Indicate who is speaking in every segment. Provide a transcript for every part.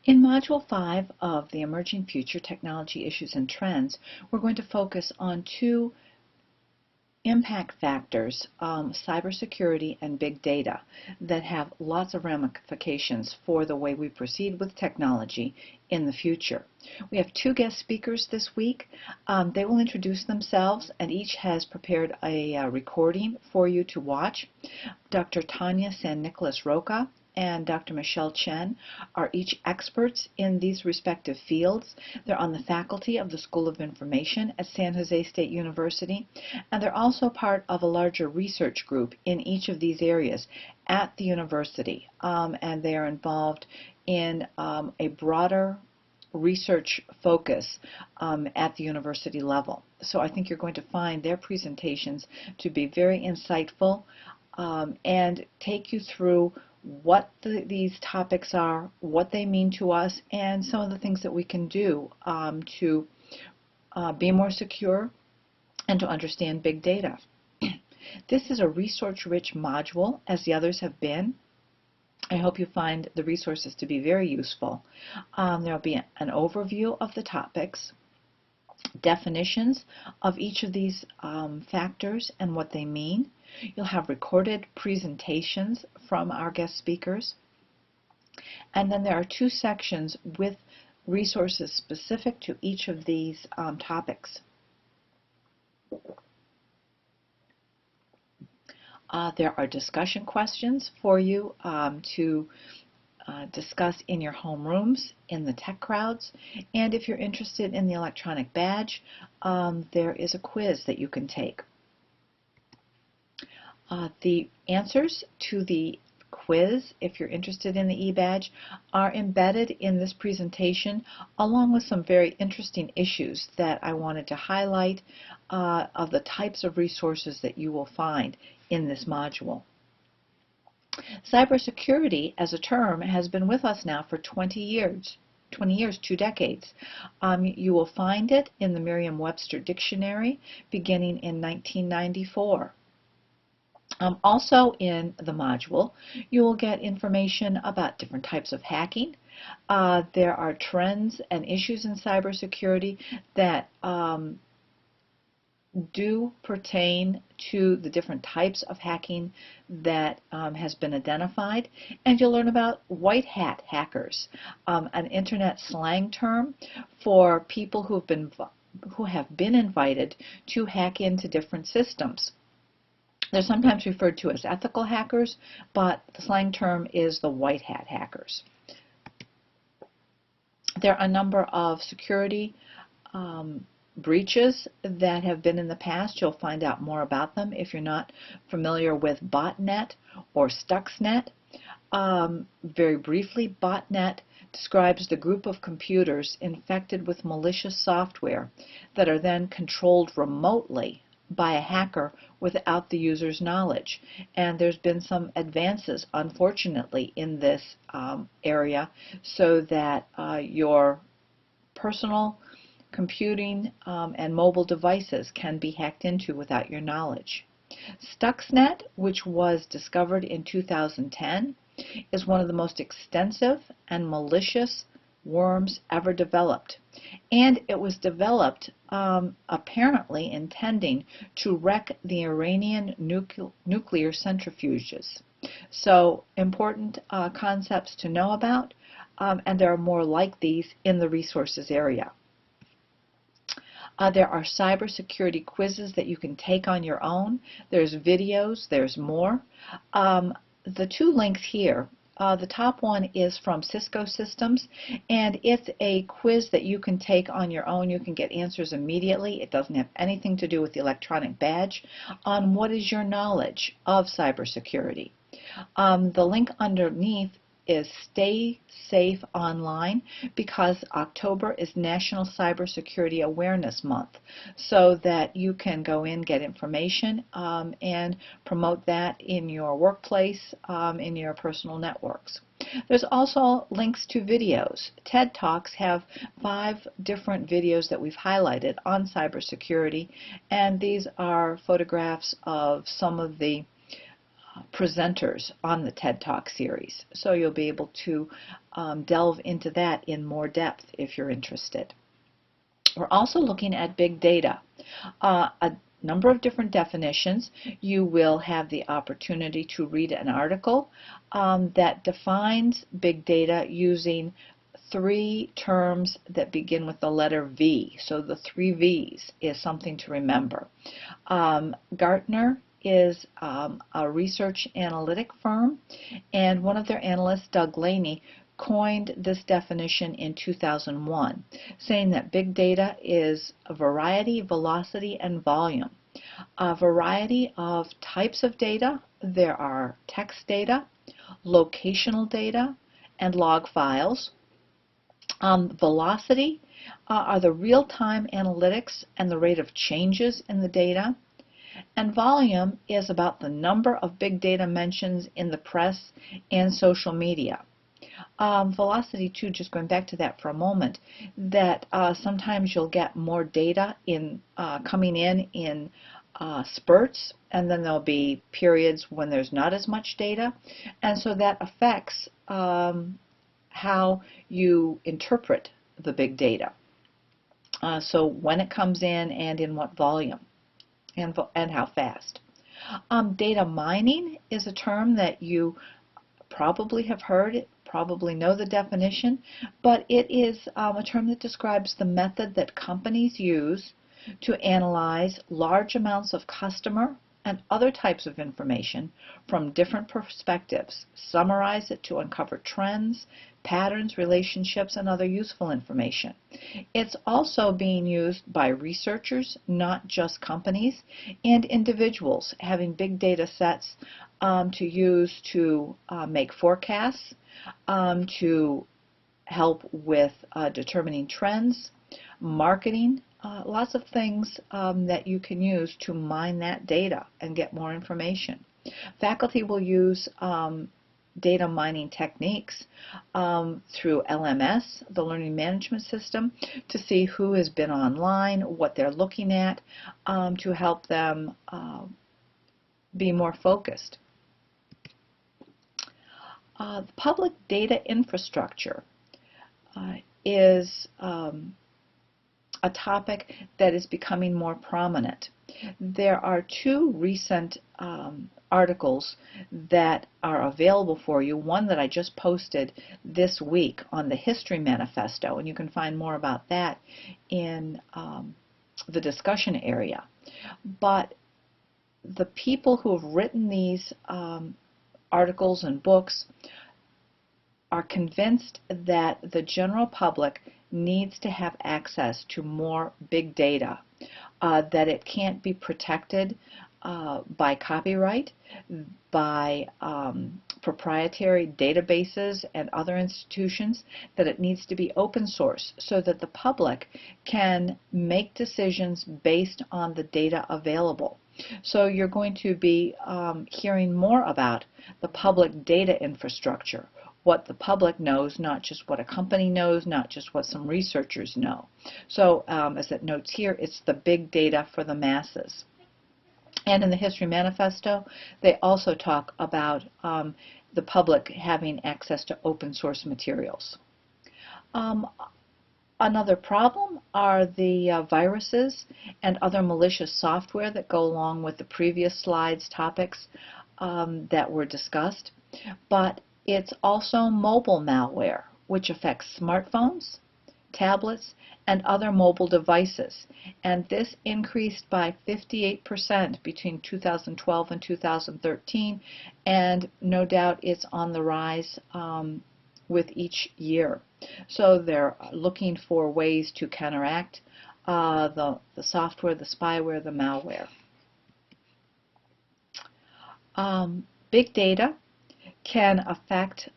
Speaker 1: In Module 5 of the Emerging Future Technology Issues and Trends, we're going to focus on two impact factors, cybersecurity and big data, that have lots of ramifications for the way we proceed with technology in the future. We have two guest speakers this week. They will introduce themselves, and each has prepared a recording for you to watch. Dr. Tanya San Nicolas Roca and Dr. Michelle Chen are each experts in these respective fields. They're on the faculty of the School of Information at San Jose State University, and they're also part of a larger research group in each of these areas at the university, and they are involved in a broader research focus at the university level. So I think you're going to find their presentations to be very insightful and take you through what these topics are, what they mean to us, and some of the things that we can do to be more secure and to understand big data. This is a resource-rich module, as the others have been. I hope you find the resources to be very useful. There will be an overview of the topics, definitions of each of these factors and what they mean. You'll have recorded presentations from our guest speakers. And then there are two sections with resources specific to each of these topics. There are discussion questions for you to discuss in your home rooms, in the tech crowds, and if you're interested in the electronic badge, there is a quiz that you can take. The answers to the quiz, if you're interested in the e-badge, are embedded in this presentation, along with some very interesting issues that I wanted to highlight of the types of resources that you will find in this module. Cybersecurity as a term has been with us now for 20 years, 2 decades. You will find it in the Merriam-Webster Dictionary beginning in 1994. Also in the module, you will get information about different types of hacking. There are trends and issues in cybersecurity that do pertain to the different types of hacking that has been identified, and you'll learn about white hat hackers, an internet slang term for people who have been invited to hack into different systems. They're sometimes referred to as ethical hackers, but the slang term is the white hat hackers. There are a number of security breaches that have been in the past. You'll find out more about them if you're not familiar with botnet or Stuxnet. Very briefly, botnet describes the group of computers infected with malicious software that are then controlled remotely by a hacker without the user's knowledge. And there's been some advances, unfortunately, in this area, so that your personal computing and mobile devices can be hacked into without your knowledge. Stuxnet, which was discovered in 2010, is one of the most extensive and malicious worms ever developed. And it was developed apparently intending to wreck the Iranian nuclear centrifuges. So important concepts to know about, and there are more like these in the resources area. There are cybersecurity quizzes that you can take on your own. There's videos, there's more. The two links here, the top one is from Cisco Systems, and it's a quiz that you can take on your own. You can get answers immediately. It doesn't have anything to do with the electronic badge on what is your knowledge of cybersecurity. The link underneath is Stay Safe Online, because October is National Cybersecurity Awareness Month, so that you can go in, get information, and promote that in your workplace, in your personal networks. There's also links to videos. TED Talks have 5 different videos that we've highlighted on cybersecurity, and these are photographs of some of the presenters on the TED Talk series. So you'll be able to delve into that in more depth if you're interested. We're also looking at big data. A number of different definitions. You will have the opportunity to read an article that defines big data using 3 terms that begin with the letter V. So the 3 V's is something to remember. Gartner is a research analytic firm, and one of their analysts, Doug Laney, coined this definition in 2001, saying that big data is a variety, velocity, and volume. A variety of types of data. There are text data, locational data, and log files. Velocity are the real-time analytics and the rate of changes in the data. And volume is about the number of big data mentions in the press and social media. Velocity too, just going back to that for a moment, that sometimes you'll get more data coming in spurts, and then there'll be periods when there's not as much data, and so that affects how you interpret the big data. So when it comes in and in what volume and how fast. Data mining is a term that you probably have heard, probably know the definition, but it is a term that describes the method that companies use to analyze large amounts of customer and other types of information from different perspectives, summarize it to uncover trends, patterns, relationships, and other useful information. It's also being used by researchers, not just companies, and individuals having big data sets to use to make forecasts, to help with determining trends, marketing, lots of things that you can use to mine that data and get more information. Faculty will use data mining techniques through LMS, the Learning Management System, to see who has been online, what they're looking at, to help them be more focused. The public data infrastructure is a topic that is becoming more prominent. There are 2 recent articles that are available for you. One that I just posted this week on the History Manifesto, and you can find more about that in the discussion area. But the people who have written these articles and books are convinced that the general public needs to have access to more big data, that it can't be protected by copyright, by proprietary databases and other institutions, that it needs to be open source so that the public can make decisions based on the data available. So you're going to be hearing more about the public data infrastructure, what the public knows, not just what a company knows, not just what some researchers know. So as it notes here, it's the big data for the masses. And in the History Manifesto, they also talk about the public having access to open source materials. Another problem are the viruses and other malicious software that go along with the previous slides topics that were discussed. But it's also mobile malware, which affects smartphones, tablets, and other mobile devices. And this increased by 58% between 2012 and 2013, and no doubt it's on the rise with each year. So they're looking for ways to counteract the software, the spyware, the malware. Big data can affect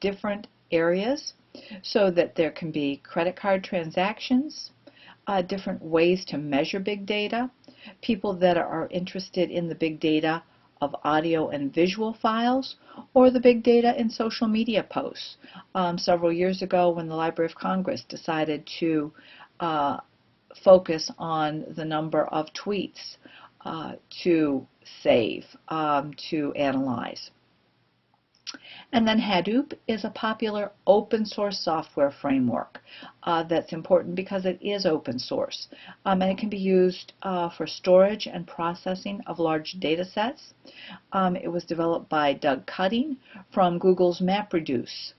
Speaker 1: different areas, so that there can be credit card transactions, different ways to measure big data, people that are interested in the big data of audio and visual files, or the big data in social media posts. Several years ago, when the Library of Congress decided to focus on the number of tweets to save to analyze. And then Hadoop is a popular open source software framework that's important because it is open source. And it can be used for storage and processing of large data sets. It was developed by Doug Cutting from Google's MapReduce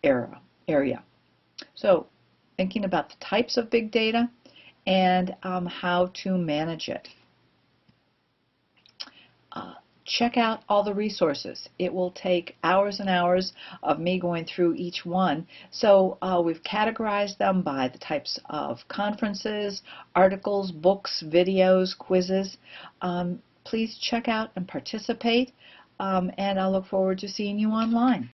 Speaker 1: area. So thinking about the types of big data and how to manage it. Check out all the resources. It will take hours and hours of me going through each one. So we've categorized them by the types of conferences, articles, books, videos, quizzes. Please check out and participate, and I look forward to seeing you online.